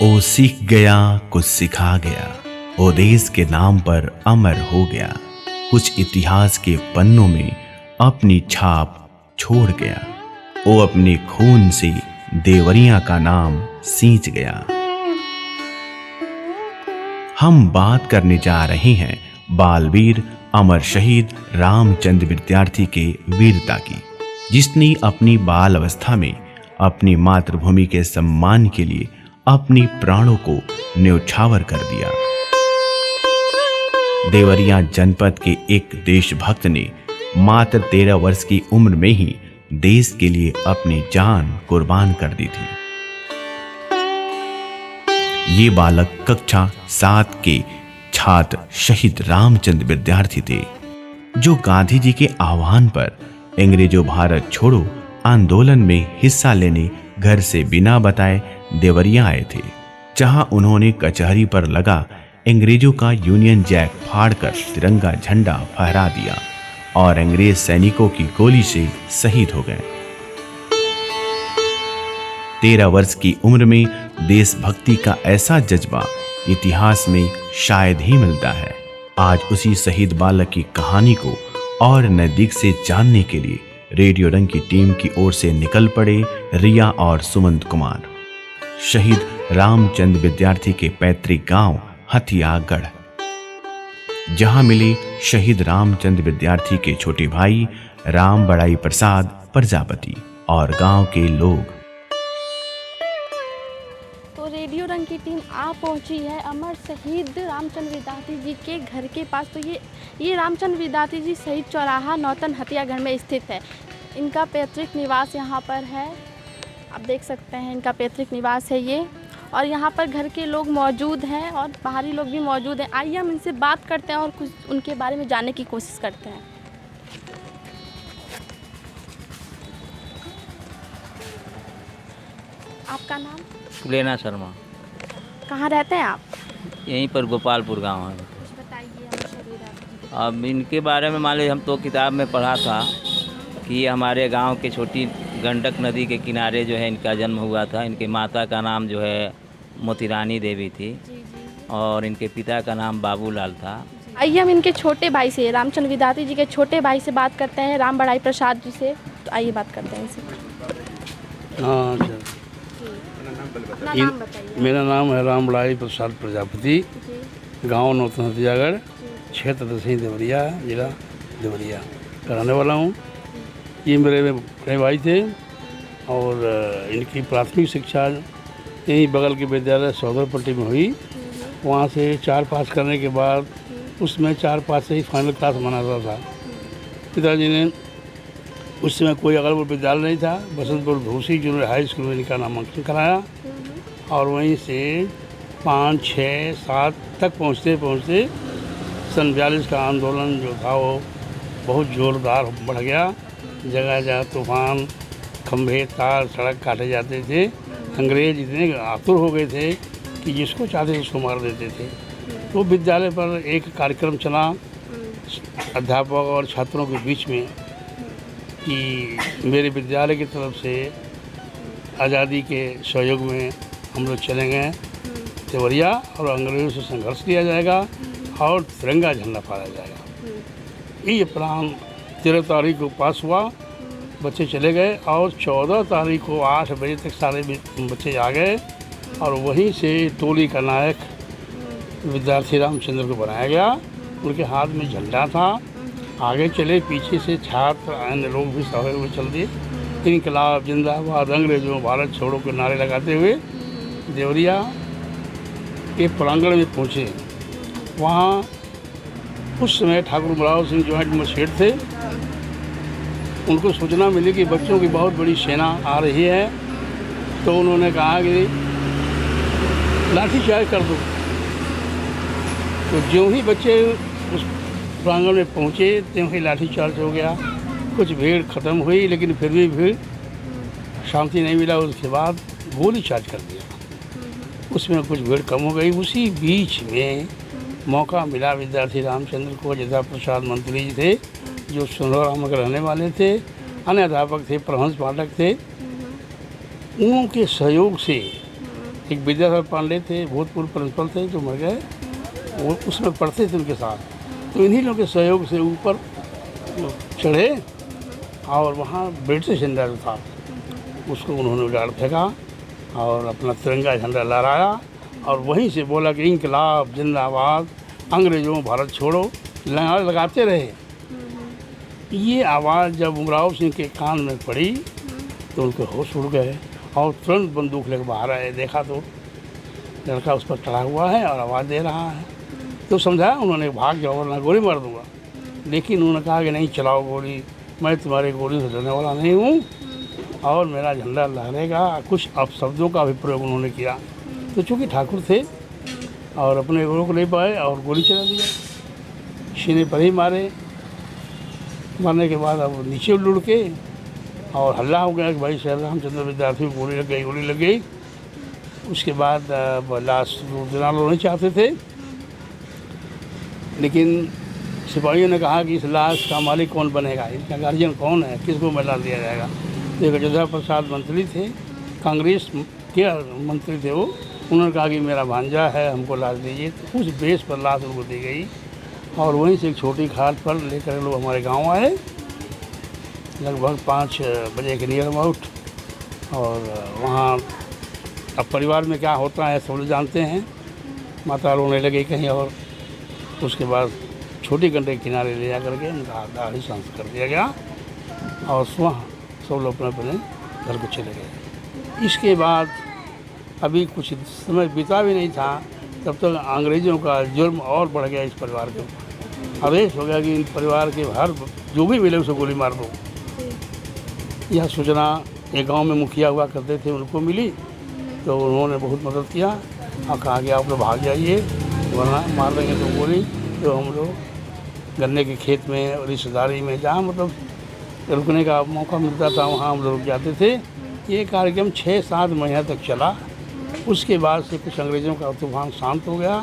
ओ सीख गया कुछ सिखा गया, ओ देश के नाम पर अमर हो गया, कुछ इतिहास के पन्नों में अपनी छाप छोड़ गया, ओ अपने खून से देवरिया का नाम सींच गया। हम बात करने जा रहे हैं बालवीर अमर शहीद रामचंद्र विद्यार्थी के वीरता की, जिसने अपनी बाल अवस्था में अपनी मातृभूमि के सम्मान के लिए अपनी प्राणों को न्यौछावर कर दिया। देवरिया जनपद के एक देशभक्त ने मात्र 13 वर्ष की उम्र में ही देश के लिए अपनी जान कुर्बान कर दी थी। ये बालक कक्षा 7 के छात्र शहीद रामचंद्र विद्यार्थी थे, जो गांधी जी के आह्वान पर अंग्रेजों भारत छोड़ो आंदोलन में हिस्सा लेने घर से बिना बताए देवरिया आए थे, जहां उन्होंने कचहरी पर लगा अंग्रेजों का यूनियन जैक फाड़कर तिरंगा झंडा फहरा दिया और अंग्रेज सैनिकों की गोली से शहीद हो गए। 13 वर्ष की उम्र में देशभक्ति का ऐसा जज्बा इतिहास में शायद ही मिलता है। आज उसी शहीद बालक की कहानी को और नजदीक से जानने के लिए रेडियो रंग की टीम की ओर से निकल पड़े रिया और सुमंत कुमार, शहीद रामचंद्र विद्यार्थी के पैतृक गांव हथियागढ़, जहां मिले शहीद रामचंद्र विद्यार्थी के छोटे भाई राम बड़ाई प्रसाद प्रजापति और गांव के लोग। तो रेडियो रंग की टीम आ पहुंची है अमर शहीद रामचंद्र विद्यार्थी जी के घर के पास। तो ये रामचंद्र विद्यार्थी जी शहीद चौराहा नौतन हथियागढ़ में स्थित है। इनका पैतृक निवास यहाँ पर है, आप देख सकते हैं इनका पैतृक निवास है ये। और यहाँ पर घर के लोग मौजूद हैं और बाहरी लोग भी मौजूद हैं। आइए हम इनसे बात करते हैं और कुछ उनके बारे में जानने की कोशिश करते हैं। आपका नाम? सुलेना शर्मा। कहाँ रहते हैं आप? यहीं पर गोपालपुर गांव है। कुछ बताइए। अब इनके बारे में मान लीजिए हम तो किताब में पढ़ा था कि हमारे गांव के छोटी गंडक नदी के किनारे जो है इनका जन्म हुआ था। इनके माता का नाम जो है मोतीरानी देवी थी और इनके पिता का नाम बाबूलाल था। आइए हम इनके छोटे भाई से, रामचंद्र विद्यार्थी जी के छोटे भाई से बात करते हैं, राम बड़ाई प्रसाद जी से। तो आइए बात करते हैं इनसे। हाँ सर, नाम बताइए। मेरा नाम है राम बड़ाई प्रसाद प्रजापति, गांव नौतन हथियागढ़, क्षेत्र तहसील देवरिया, जिला देवरिया का रहने वाला हूँ। ये मेरे बड़े भाई थे और इनकी प्राथमिक शिक्षा यहीं बगल के विद्यालय सौदरपट्टी में हुई। वहाँ से 4 पास करने के बाद उसमें 4 पास से ही फाइनल क्लास मनाता था। पिताजी ने उस समय कोई अगल विद्यालय नहीं था, बसंतपुर भूसी जूनियर हाई स्कूल में इनका नामांकन कराया और वहीं से 5, 6, 7 तक पहुँचते पहुँचते सन 42 का आंदोलन जो था वो बहुत ज़ोरदार बढ़ गया। जगह जगह तूफान, खंभे, तार, सड़क काटे जाते थे। अंग्रेज इतने आतुर हो गए थे कि जिसको चाहते थे उसको मार देते थे। तो विद्यालय पर एक कार्यक्रम चला अध्यापक और छात्रों के बीच में कि मेरे विद्यालय की तरफ से आज़ादी के सहयोग में हम लोग चलेंगे देवरिया और अंग्रेज़ों से संघर्ष किया जाएगा और तिरंगा झंडा फहराया जाएगा। ये प्लान 13 तारीख को पास हुआ, बच्चे चले गए और 14 तारीख को 8 बजे तक सारे बच्चे आ गए और वहीं से टोली का नायक विद्यार्थी रामचंद्र को बनाया गया। उनके हाथ में झंडा था, आगे चले, पीछे से छात्र अन्य लोग भी सफे हुए चल दिए। इनकलाब जिंदाबाद, अंग्रेजों भारत छोड़ो के नारे लगाते हुए देवरिया के प्रांगण में पहुँचे। वहाँ उस समय ठाकुर बराव सिंह जॉइंट मजिस्ट्रेट थे। उनको सूचना मिली कि बच्चों की बहुत बड़ी सेना आ रही है, तो उन्होंने कहा कि लाठीचार्ज कर दो। तो ज्यों ही बच्चे उस प्रांगण में पहुँचे त्यों ही लाठीचार्ज हो गया। कुछ भीड़ ख़त्म हुई लेकिन फिर भी भीड़ शांति नहीं मिला। उसके बाद गोली चार्ज कर दिया, उसमें कुछ भीड़ कम हो गई। उसी बीच में मौका मिला विद्यार्थी रामचंद्र को। जदा प्रसाद मंत्री जी थे जो सुंदरराम के रहने वाले थे, अन्य अध्यापक थे, प्रहंस पाठक थे। उनके सहयोग से एक विद्याधर पांडे थे, भूतपूर्व प्रिंसिपल थे जो मर गए, वो उसमें पढ़ते थे उनके साथ। तो इन्हीं लोगों के सहयोग से ऊपर चढ़े और वहाँ ब्रिटिश झंडा जो था उसको उन्होंने उजाड़ फेंका और अपना तिरंगा झंडा लहराया और वहीं से बोला कि इंकलाब जिंदाबाद, अंग्रेजों भारत छोड़ो, लगाते रहे। ये आवाज़ जब उमराव सिंह के कान में पड़ी तो उनके होश उड़ गए और तुरंत बंदूक लेकर बाहर आए। देखा तो लड़का उस पर चढ़ा हुआ है और आवाज़ दे रहा है। तो समझा उन्होंने, भाग जाओ वरना गोली मार दूंगा। लेकिन उन्होंने कहा कि नहीं चलाओ गोली, मैं तुम्हारी गोली से डरने वाला नहीं हूँ और मेरा झंडा लहरेगा। कुछ अपशब्दों का भी प्रयोग उन्होंने किया। तो चूँकि ठाकुर थे और अपने रोक नहीं पाए और गोली चला दिया, सीने पर ही मारे। मारने के बाद अब नीचे लुढ़ के और हल्ला हो गया कि भाई श्री रामचंद्र विद्यार्थी को गोली लग गई, गोली लग गई। उसके बाद लाश देना लोग नहीं चाहते थे, लेकिन सिपाहियों ने कहा कि इस लाश का मालिक कौन बनेगा, इसका गार्जियन कौन है, किसको मिला दिया जाएगा। तो एक अयोध्या प्रसाद मंत्री थे, कांग्रेस के मंत्री थे वो, उन्होंने कहा कि मेरा भांजा है, हमको लाश दीजिए। तो उस बेस पर लाश उनको दी गई और वहीं से एक छोटी खाट पर लेकर लोग हमारे गांव आए लगभग 5 बजे के नियर अबाउट। और वहाँ अब परिवार में क्या होता है सब लोग जानते हैं। माता रोने लगी कहीं और, उसके बाद छोटी गंडे के किनारे ले जा करके उनका दाढ़ी संस्कार कर दिया गया और वहाँ सब लोग अपने अपने घर को चले गए। इसके बाद अभी कुछ समय बीता भी नहीं था तब तक अंग्रेज़ों का जुर्म और बढ़ गया। इस परिवार के आदेश हो गया कि इन परिवार के हर जो भी मिले उसे गोली मार दो। यह सूचना एक गांव में मुखिया हुआ करते थे उनको मिली, तो उन्होंने बहुत मदद किया और कहा कि आप लोग भाग जाइए वरना मार देंगे तो गोली। तो हम लोग गन्ने के खेत में और रिश्तेदारी में जहाँ मतलब रुकने का मौका मिलता था वहाँ हम लोग जाते थे। ये कार्यक्रम 6-7 महीने तक चला। उसके बाद से कुछ अंग्रेज़ों का तूफान शांत हो गया।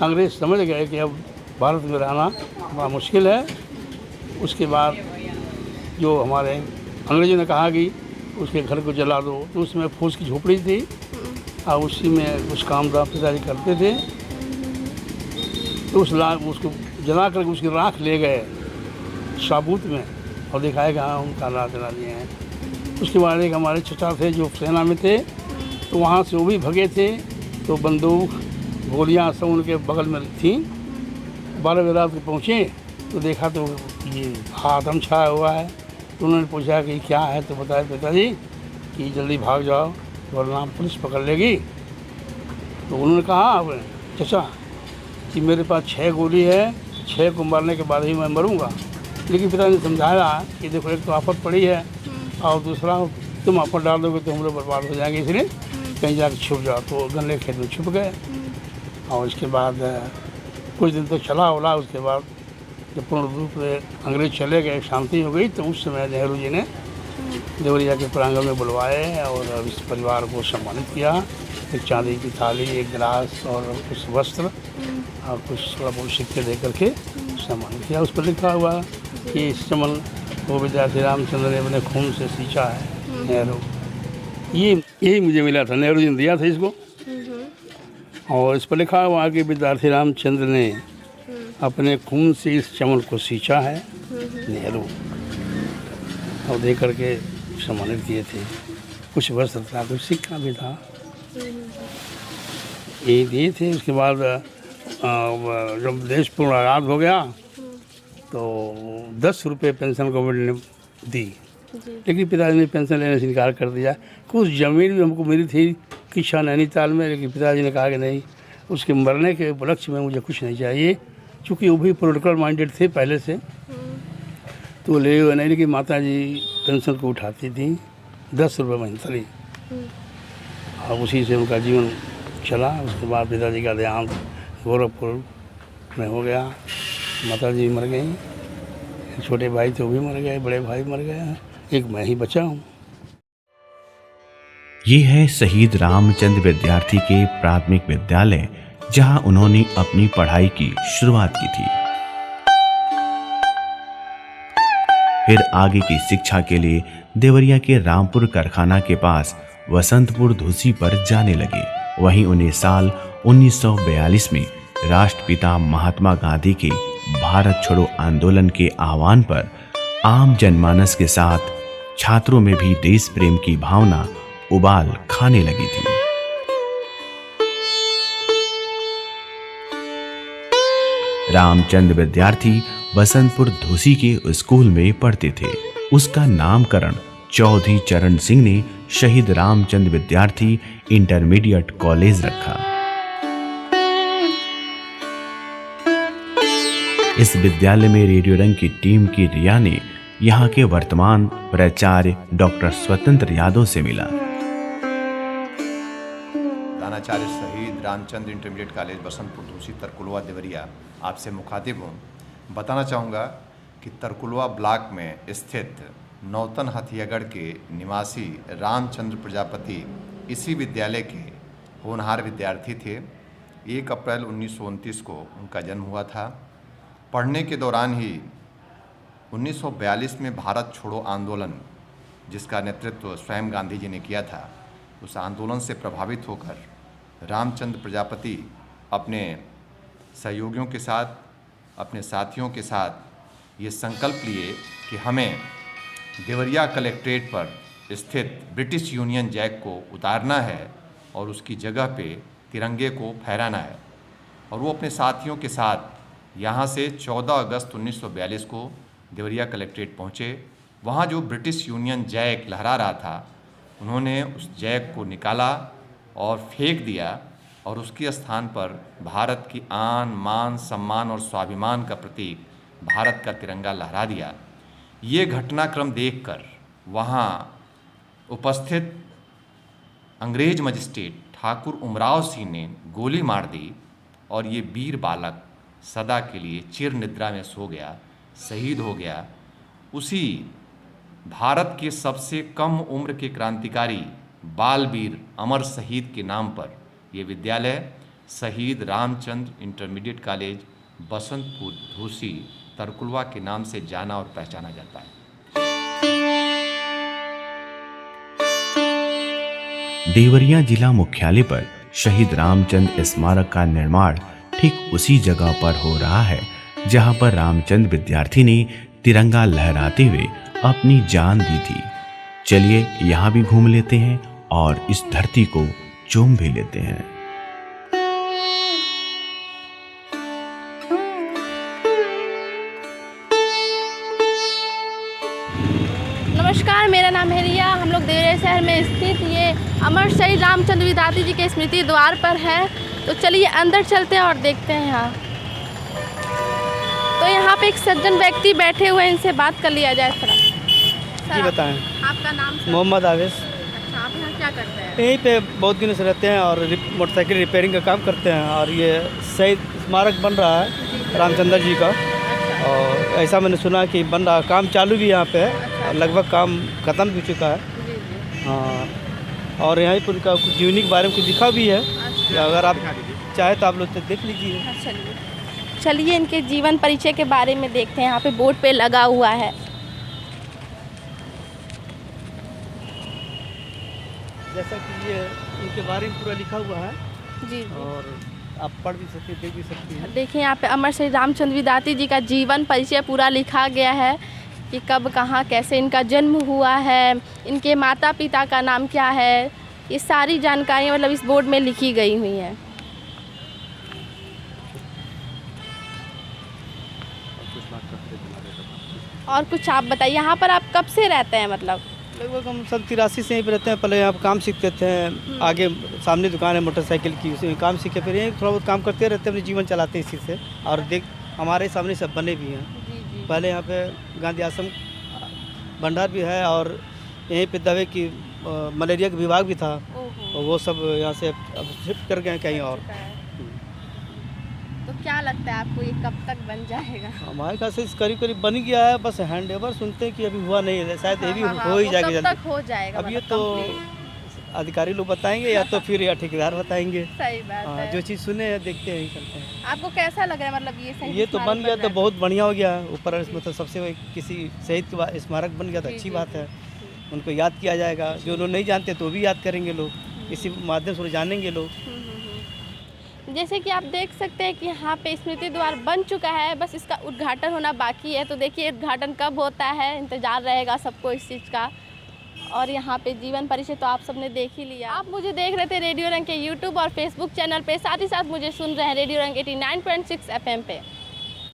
अंग्रेज़ समझ गए कि अब भारत में रहना बड़ा मुश्किल है। उसके बाद जो हमारे अंग्रेज़ों ने कहा कि उसके घर को जला दो, तो उसमें फूस की झोपड़ी थी और उसी में कुछ काम था पिताजी करते थे। तो उसको जला कर उसकी राख ले गए साबुत में और दिखाया कि हाँ हम काला जला दिए हैं। उसके बाद एक हमारे चचा थे जो सेना में थे, तो वहाँ से वो भी भगे थे। तो बंदूक गोलियाँ सब उनके बगल में थीं। 12 बजे रात को पहुँचे तो देखा तो ये हाथम छाया हुआ है। तो उन्होंने पूछा कि क्या है, तो बताया पिताजी कि जल्दी भाग जाओ वरना पुलिस पकड़ लेगी। तो उन्होंने कहा अब चचा कि मेरे पास 6 गोली है, 6 को मारने के बाद ही मैं मरूंगा। लेकिन पिताजी ने समझाया कि देखो एक तो आफत पड़ी है और दूसरा तुम आफत डाल दोगे तो हम लोग बर्बाद हो जाएंगे, इसलिए कहीं जाकर छुप जाओ। तो गन्ने खेत में छुप गए और उसके बाद कुछ दिन तक चला उला। उसके बाद जब पूर्ण रूप से अंग्रेज चले गए, शांति हो गई, तो उस समय नेहरू जी ने देवरिया के प्रांगण में बुलवाए और इस परिवार को सम्मानित किया। एक चांदी की थाली, एक गिलास और कुछ वस्त्र और कुछ थोड़ा बहुत सिक्के दे करके सम्मानित किया। उस पर लिखा हुआ कि इस चमन वो विद्यार्थी रामचंद्र ने अपने खून से सींचा है नेहरू। यही मुझे मिला था, नेहरू जी ने दिया था इसको। और इस पर लिखा हुआ कि विद्यार्थी रामचंद्र ने अपने खून से इस चमन को सींचा है नेहरू, और दे करके सम्मानित किए थे। कुछ वस्त्र था, कुछ सिक्का भी था, ये दिए थे। उसके बाद जब देश पूर्ण आज़ाद हो गया तो 10 रुपये पेंशन गवर्नमेंट ने दी, लेकिन पिताजी ने पेंशन लेने से इनकार कर दिया। कुछ ज़मीन भी हमको मिली थी किशा नैनीताल में, लेकिन पिताजी ने कहा कि नहीं, उसके मरने के उपलक्ष्य में मुझे कुछ नहीं चाहिए, क्योंकि वो भी पॉलिटिकल माइंडेड थे पहले से। तो ले हुए नहीं, लेकिन माता जी पेंशन को उठाती थी 10 रुपये मंथली, और उसी से उनका जीवन चला। उसके बाद पिताजी का देहांत गोरखपुर में हो गया। माता जी मर गई, छोटे भाई थे वो भी मर गए, बड़े भाई मर गए, एक मैं ही बचा हूँ। ये है शहीद रामचंद्र विद्यार्थी के प्राथमिक विद्यालय, जहां उन्होंने अपनी पढ़ाई की शुरुआत की थी। फिर आगे की शिक्षा के लिए देवरिया के रामपुर कारखाना के पास वसंतपुर धूसी पर जाने लगे। वहीं उन्हें साल 1942 में राष्ट्रपिता महात्मा गांधी के भारत छोड़ो आंदोलन के आह्वान पर आम जनमानस के साथ छात्रों में भी देश प्रेम की भावना उबाल खाने लगी थी। रामचंद्र विद्यार्थी बसंतपुर धूसी के स्कूल में पढ़ते थे। उसका नामकरण चौधरी चरण सिंह ने शहीद रामचंद्र विद्यार्थी इंटरमीडिएट कॉलेज रखा। इस विद्यालय में रेडियो रंग की टीम की रिया ने यहाँ के वर्तमान प्राचार्य डॉक्टर स्वतंत्र यादव से मिला। दानाचार्य शहीद रामचंद्र इंटरमीडिएट कॉलेज बसंतपुर धूसी तरकुलवा देवरिया आपसे मुखातिब हूँ। बताना चाहूँगा कि तरकुलवा ब्लॉक में स्थित नौतन हथियागढ़ के निवासी रामचंद्र प्रजापति इसी विद्यालय के होनहार विद्यार्थी थे। 1 अप्रैल 1929 को उनका जन्म हुआ था। पढ़ने के दौरान ही 1942 में भारत छोड़ो आंदोलन, जिसका नेतृत्व स्वयं गांधी जी ने किया था, उस आंदोलन से प्रभावित होकर रामचंद्र प्रजापति अपने सहयोगियों के साथ, अपने साथियों के साथ ये संकल्प लिए कि हमें देवरिया कलेक्ट्रेट पर स्थित ब्रिटिश यूनियन जैक को उतारना है और उसकी जगह पे तिरंगे को फहराना है। और वो अपने साथियों के साथ यहाँ से 14 अगस्त 1942 को देवरिया कलेक्ट्रेट पहुँचे। वहाँ जो ब्रिटिश यूनियन जैक लहरा रहा था, उन्होंने उस जैक को निकाला और फेंक दिया और उसके स्थान पर भारत की आन, मान, सम्मान और स्वाभिमान का प्रतीक भारत का तिरंगा लहरा दिया। ये घटनाक्रम देखकर वहाँ उपस्थित अंग्रेज मजिस्ट्रेट ठाकुर उमराव सिंह ने गोली मार दी और ये वीर बालक सदा के लिए चिर निद्रा में सो गया, शहीद हो गया। उसी भारत के सबसे कम उम्र के क्रांतिकारी बालवीर अमर शहीद के नाम पर ये विद्यालय शहीद रामचंद्र इंटरमीडिएट कॉलेज बसंतपुर धूसी तरकुलवा के नाम से जाना और पहचाना जाता है। देवरिया जिला मुख्यालय पर शहीद रामचंद्र स्मारक का निर्माण ठीक उसी जगह पर हो रहा है जहां पर रामचंद्र विद्यार्थी ने तिरंगा लहराते हुए अपनी जान दी थी। चलिए यहाँ भी घूम लेते हैं और इस धरती को चूम भी लेते हैं। नमस्कार, मेरा नाम है रिया। हम लोग देवरिया शहर में स्थित ये अमर शहीद रामचंद्र विद्यार्थी जी के स्मृति द्वार पर है। तो चलिए अंदर चलते हैं और देखते हैं यहाँ। तो यहाँ पे एक सज्जन व्यक्ति बैठे हुए हैं, इनसे बात कर लिया जाए थोड़ा। जी बताएं। आपका नाम सर? मोहम्मद आवेश। अच्छा, आप यहाँ क्या करते हैं? यहीं पे बहुत दिनों से रहते हैं और मोटरसाइकिल रिपेयरिंग का काम करते हैं। और ये शहीद स्मारक बन रहा है रामचंद्र जी का, और ऐसा मैंने सुना कि बन रहा, काम चालू भी यहाँ पे है और लगभग काम ख़त्म भी हो चुका है। हाँ, और यहाँ पर उनका कुछ जीवनी के बारे में कुछ लिखा भी है। अगर आप चाहे तो आप लोग देख लीजिए। चलिए इनके जीवन परिचय के बारे में देखते हैं। यहाँ पे बोर्ड पे लगा हुआ है। जैसा कि ये इनके बारे में पूरा लिखा हुआ है जी, और आप पढ़ भी सकते, देख भी सकती हैं। देखिए यहाँ पे अमर शहीद रामचंद्र विद्यार्थी जी का जीवन परिचय पूरा लिखा गया है कि कब, कहाँ, कैसे इनका जन्म हुआ है, इनके माता पिता का नाम क्या है, ये सारी जानकारियाँ मतलब इस बोर्ड में लिखी गई हुई हैं। और कुछ आप बताइए, यहाँ पर आप कब से रहते हैं? मतलब लगभग हम सब 83 से यहीं पर रहते हैं। पहले यहाँ पर काम सीखते थे, आगे सामने दुकान है मोटरसाइकिल की, उसी में काम सीखे, फिर यहीं थोड़ा बहुत काम करते रहते हैं, अपने जीवन चलाते हैं इसी से। और देख हमारे सामने सब बने भी हैं। पहले यहाँ पे गांधी आश्रम भंडार भी है और यहीं पे दवाई की मलेरिया का विभाग भी था, और वो सब यहाँ से अब शिफ्ट कर गए कहीं और। तो क्या लगता है आपको ये कब तक बन जाएगा? हमारे ख्याल से करीब करीब बन गया है, बस हैंड ओवर सुनते हैं कि अभी हुआ नहीं है, शायद ये भी हो ही जाएगा जल्दी। कब तक हो जाएगा? अब ये तो अधिकारी लोग बताएंगे या तो फिर या ठेकेदार बताएंगे। सही बात है। जो चीज़ सुने हैं देखते हैं, चलते हैं। आपको कैसा लग रहा है? मतलब ये तो बन गया तो बहुत बढ़िया हो गया। ऊपर मतलब सबसे किसी शहीद का स्मारक बन गया तो अच्छी बात है। उनको याद किया जाएगा, जो लोग नहीं जानते तो भी याद करेंगे लोग। इसी माध्यम से वो जानेंगे लोग। जैसे कि आप देख सकते हैं कि यहाँ पे स्मृति द्वार बन चुका है, बस इसका उद्घाटन होना बाकी है। तो देखिए उद्घाटन कब होता है, इंतज़ार रहेगा सबको इस चीज़ का। और यहाँ पे जीवन परिचय तो आप सबने देख ही लिया। आप मुझे देख रहे थे रेडियो रंग के यूट्यूब और फेसबुक चैनल पे, साथ ही साथ मुझे सुन रहे हैं रेडियो रंग 89.6 FM पे।